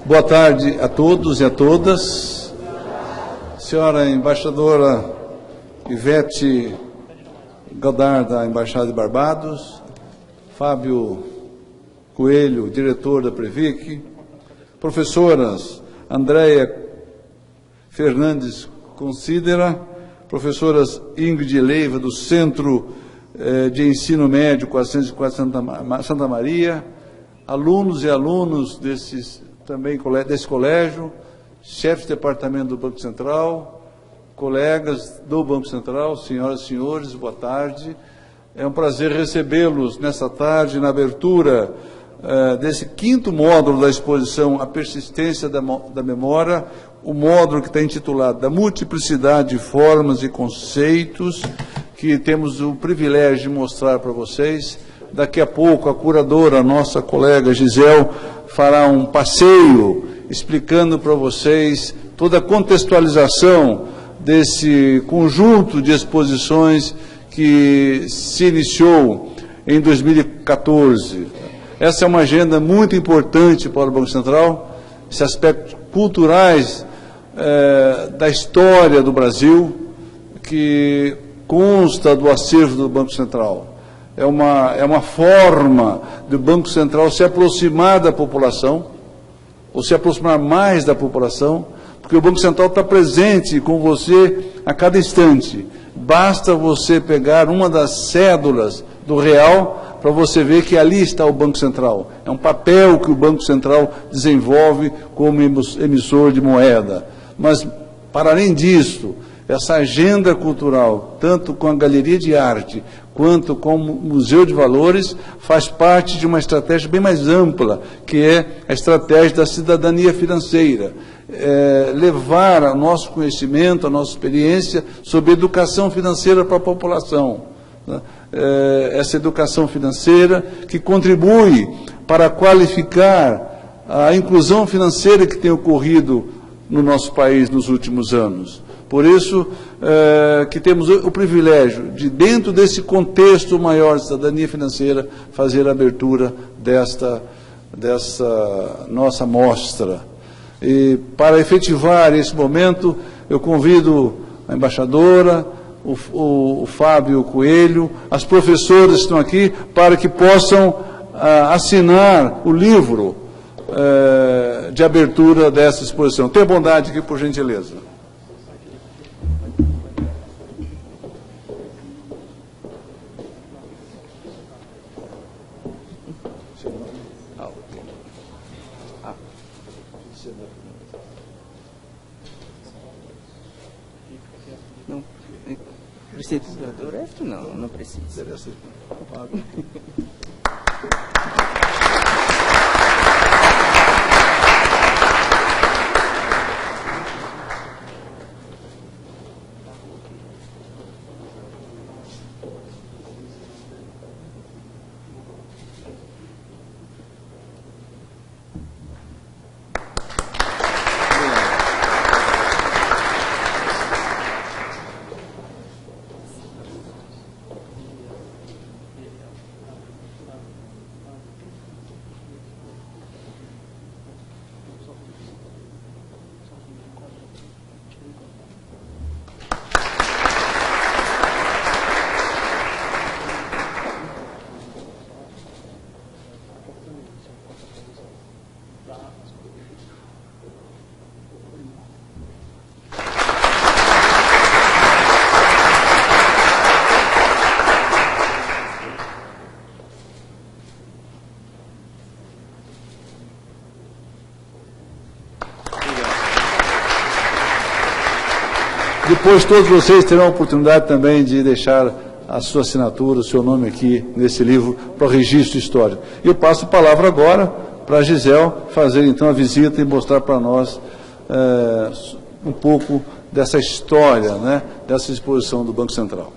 Boa tarde a todos e a todas. Senhora embaixadora Ivete Godard, da Embaixada de Barbados, Fábio Coelho, diretor da Previc, professoras Andréia Fernandes Considera, professoras Ingrid Leiva, do Centro de Ensino Médio 404 Santa Maria, alunos e alunos desse colégio, chefe de departamento do Banco Central, colegas do Banco Central, senhoras e senhores, boa tarde. É um prazer recebê-los nesta tarde, na abertura desse quinto módulo da exposição A Persistência da Memória, o módulo que está intitulado Da Multiplicidade de Formas e Conceitos, que temos o privilégio de mostrar para vocês. Daqui a pouco a curadora, a nossa colega Gisele, fará um passeio explicando para vocês toda a contextualização desse conjunto de exposições que se iniciou em 2014. Essa é uma agenda muito importante para o Banco Central, esses aspectos culturais da história do Brasil, que consta do acervo do Banco Central. É uma forma do Banco Central se aproximar da população, ou se aproximar mais da população, porque o Banco Central está presente com você a cada instante. Basta você pegar uma das cédulas do real para você ver que ali está o Banco Central. É um papel que o Banco Central desenvolve como emissor de moeda. Mas, para além disso, essa agenda cultural, tanto com a Galeria de Arte, quanto com o Museu de Valores, faz parte de uma estratégia bem mais ampla, que é a estratégia da cidadania financeira. Levar o nosso conhecimento, a nossa experiência sobre educação financeira para a população. Né? Essa educação financeira que contribui para qualificar a inclusão financeira que tem ocorrido no nosso país nos últimos anos. Por isso que temos o privilégio de, dentro desse contexto maior de cidadania financeira, fazer a abertura dessa nossa mostra. E para efetivar esse momento, eu convido a embaixadora, o Fábio Coelho, as professoras que estão aqui, para que possam assinar o livro de abertura dessa exposição. Tenha bondade aqui, por gentileza. Precisa do resto? Não precisa. Depois todos vocês terão a oportunidade também de deixar a sua assinatura, o seu nome aqui nesse livro para o registro histórico. E eu passo a palavra agora para a Gisele fazer então a visita e mostrar para nós um pouco dessa história, né, dessa exposição do Banco Central.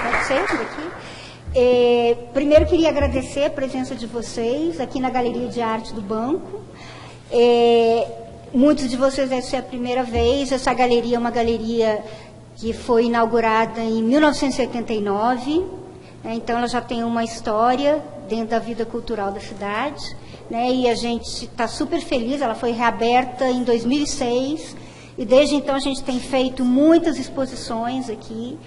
Pode ser daqui? Primeiro, queria agradecer a presença de vocês aqui na Galeria de Arte do Banco. Muitos de vocês deve ser a primeira vez. Essa galeria é uma galeria que foi inaugurada em 1979. Então, ela já tem uma história dentro da vida cultural da cidade, né? E a gente está super feliz. Ela foi reaberta em 2006 e desde então a gente tem feito muitas exposições aqui.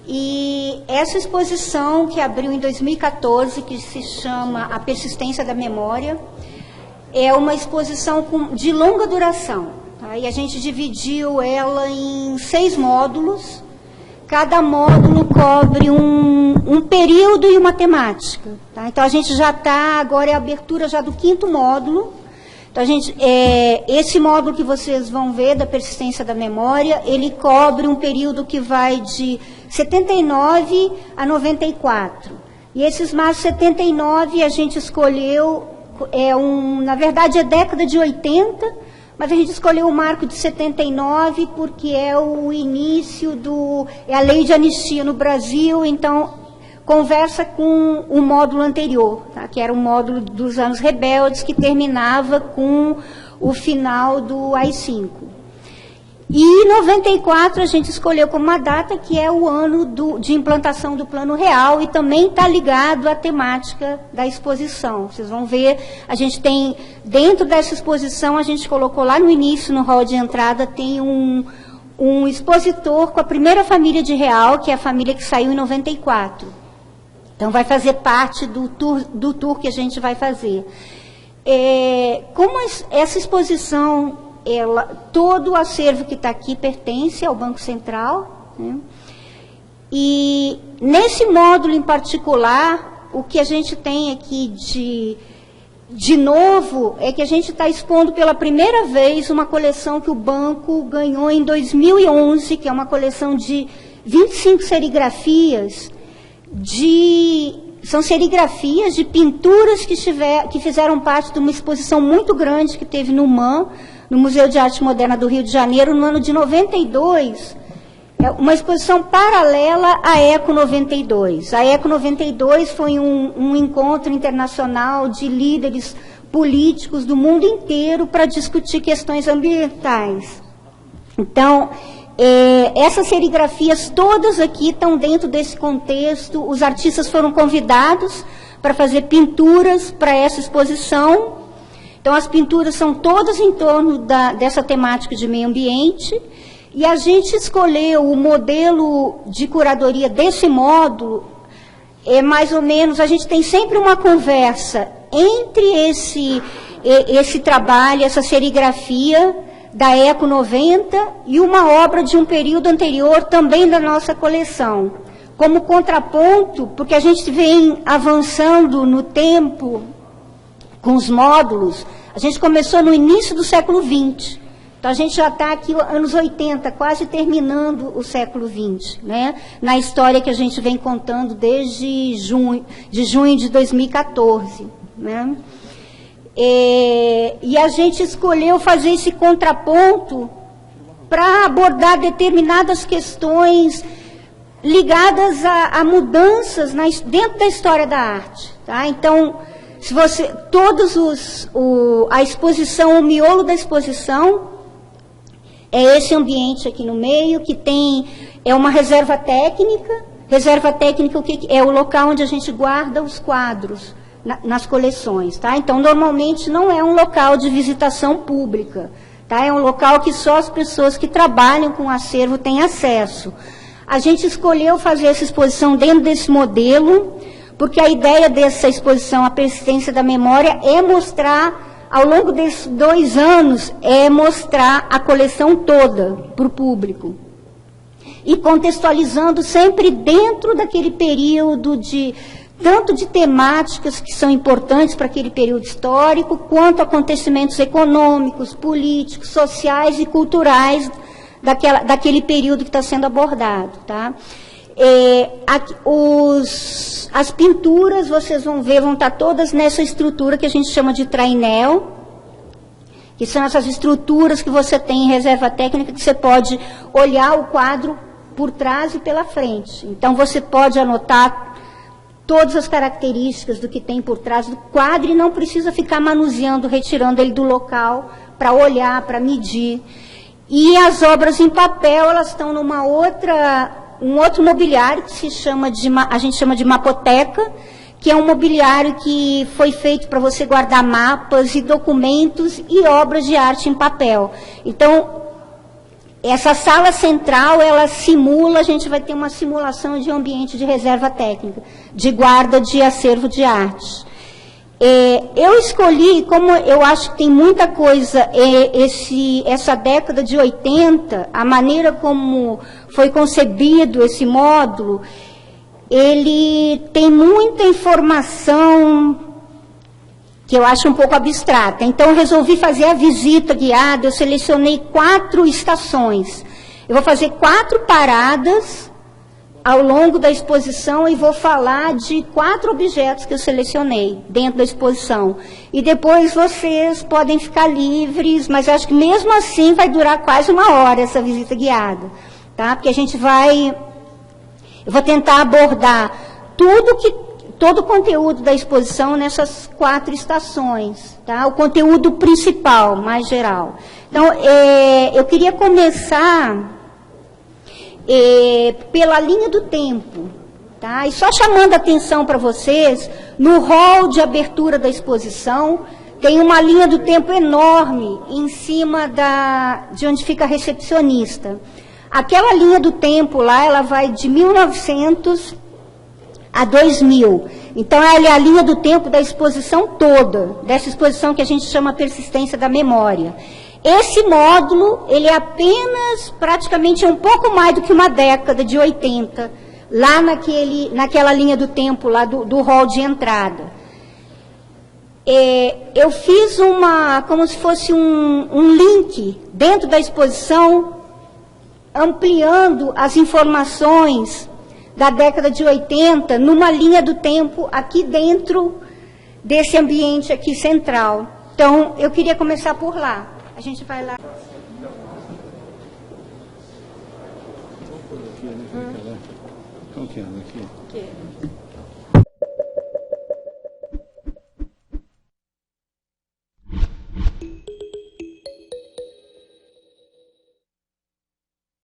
E essa exposição que abriu em 2014, que se chama A Persistência da Memória, é uma exposição de longa duração, tá? E a gente dividiu ela em 6 módulos. Cada módulo cobre um período e uma temática, tá? Então, a gente já está, agora é a abertura já do 5º módulo. Então, esse módulo que vocês vão ver, da persistência da memória, ele cobre um período que vai de 79 a 94. E esses mais 79 a gente escolheu, na verdade é década de 80, mas a gente escolheu o marco de 79 porque é o início é a lei de anistia no Brasil, então conversa com o módulo anterior, tá? Que era o módulo dos anos rebeldes, que terminava com o final do AI-5. E 94 a gente escolheu como uma data que é o ano de implantação do Plano Real e também está ligado à temática da exposição. Vocês vão ver, a gente tem, dentro dessa exposição, a gente colocou lá no início, no hall de entrada, tem um expositor com a primeira família de Real, que é a família que saiu em 94. Então, vai fazer parte do tour que a gente vai fazer. Como essa exposição, todo o acervo que está aqui pertence ao Banco Central, né? E nesse módulo em particular, o que a gente tem aqui de novo é que a gente está expondo pela primeira vez uma coleção que o banco ganhou em 2011, que é uma coleção de 25 serigrafias, são serigrafias de pinturas que fizeram parte de uma exposição muito grande que teve no MAM, no Museu de Arte Moderna do Rio de Janeiro, no ano de 92, uma exposição paralela à Eco 92. A Eco 92 foi um encontro internacional de líderes políticos do mundo inteiro para discutir questões ambientais. Então, essas serigrafias todas aqui estão dentro desse contexto. Os artistas foram convidados para fazer pinturas para essa exposição. Então, as pinturas são todas em torno dessa temática de meio ambiente. E a gente escolheu o modelo de curadoria desse módulo, mais ou menos, a gente tem sempre uma conversa entre esse trabalho, essa serigrafia da Eco 90 e uma obra de um período anterior também da nossa coleção. Como contraponto, porque a gente vem avançando no tempo com os módulos, a gente começou no início do século XX. Então, a gente já está aqui anos 80, quase terminando o século XX, né? Na história que a gente vem contando desde junho de 2014, né? E a gente escolheu fazer esse contraponto para abordar determinadas questões ligadas a mudanças dentro da história da arte, tá? Então, se você a exposição, o miolo da exposição é esse ambiente aqui no meio, que é uma reserva técnica. Reserva técnica, o que é? O local onde a gente guarda os quadros nas coleções, tá? Então, normalmente não é um local de visitação pública, tá? É um local que só as pessoas que trabalham com acervo têm acesso. A gente escolheu fazer essa exposição dentro desse modelo, porque a ideia dessa exposição, a persistência da memória, é mostrar, ao longo desses 2 anos, mostrar a coleção toda para o público. E contextualizando sempre dentro daquele período tanto de temáticas que são importantes para aquele período histórico, quanto acontecimentos econômicos, políticos, sociais e culturais daquele período que está sendo abordado, tá? As pinturas, vocês vão ver, vão estar todas nessa estrutura que a gente chama de trainel, que são essas estruturas que você tem em reserva técnica, que você pode olhar o quadro por trás e pela frente. Então, você pode anotar todas as características do que tem por trás do quadro e não precisa ficar manuseando, retirando ele do local para olhar, para medir. E as obras em papel, elas estão numa outra um outro mobiliário que a gente chama de mapoteca, que é um mobiliário que foi feito para você guardar mapas e documentos e obras de arte em papel. Então, essa sala central, ela simula, a gente vai ter uma simulação de ambiente de reserva técnica, de guarda de acervo de arte. Eu escolhi, como eu acho que tem muita coisa, essa década de 80, a maneira como foi concebido esse módulo, ele tem muita informação que eu acho um pouco abstrata. Então, eu resolvi fazer a visita guiada, eu selecionei 4 estações. Eu vou fazer 4 paradas ao longo da exposição e vou falar de 4 objetos que eu selecionei dentro da exposição. E depois vocês podem ficar livres, mas eu acho que mesmo assim vai durar quase 1 hora essa visita guiada, tá? Porque a gente vai... Eu vou tentar abordar todo o conteúdo da exposição nessas 4 estações, tá? O conteúdo principal, mais geral. Então, eu queria começar pela linha do tempo, tá? E só chamando a atenção para vocês, no hall de abertura da exposição, tem uma linha do tempo enorme em cima de onde fica a recepcionista. Aquela linha do tempo lá, ela vai de 1900 a 2000. Então, ela é a linha do tempo da exposição toda, dessa exposição que a gente chama persistência da memória. Esse módulo, ele é apenas, praticamente, um pouco mais do que uma década de 80, lá naquela linha do tempo, lá do hall de entrada. Eu fiz como se fosse um link dentro da exposição, ampliando as informações da década de 80, numa linha do tempo aqui dentro desse ambiente aqui central. Então, eu queria começar por lá. A gente vai lá. Como que anda aqui?